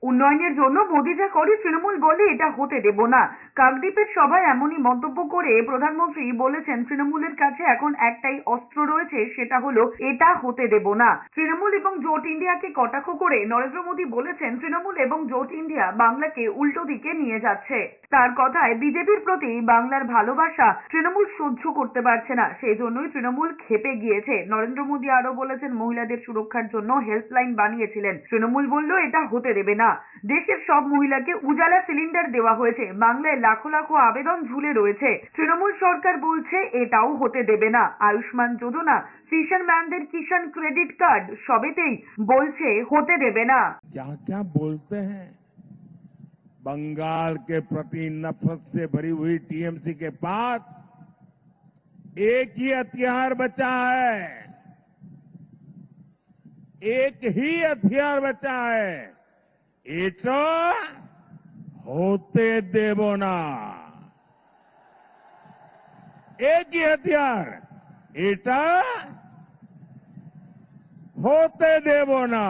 উন্নয়নের জন্য মোদি যা করে তৃণমূল বলে এটা হতে দেব না। কাকদ্বীপের সভায় এমনই মন্তব্য করে প্রধানমন্ত্রী বলেছেন তৃণমূলের কাছে এখন একটাই অস্ত্র রয়েছে, সেটা হলো এটা হতে দেব না। তৃণমূল এবং জোট ইন্ডিয়াকে কটাক্ষ করে নরেন্দ্র মোদী বলেছেন তৃণমূল এবং জোট ইন্ডিয়া বাংলাকে উল্টো দিকে নিয়ে যাচ্ছে। তার কথায় বিজেপির প্রতি বাংলার ভালোবাসা তৃণমূল সহ্য করতে পারছে না, সেই জন্যই তৃণমূল ক্ষেপে গিয়েছে। নরেন্দ্র মোদী আরো বলেছেন মহিলাদের সুরক্ষার জন্য হেল্পলাইন বানিয়েছিলেন, তৃণমূল বলল এটা হতে দেবে না। দেশের সব মহিলাকে উজালা সিলিন্ডার দেওয়া হয়েছে, বাংলায় লাখো লাখো আবেদন ঝুলে রয়েছে, তৃণমূল সরকার বলছে এটাও হতে দেবে না। আয়ুষ্মান যোজনা, ফিশারম্যানদের কিষাণ ক্রেডিট কার্ড, সবেতেই বলছে হতে দেবে না। क्या क्या बोलते हैं। बंगाल के प्रति नफरत से भरी हुई टीएमसी के पास एक ही हथियार बचा है, एक ही हथियार बचा है, এটা होते देवो ना। एक ही हथियार, এটা होते देवो ना।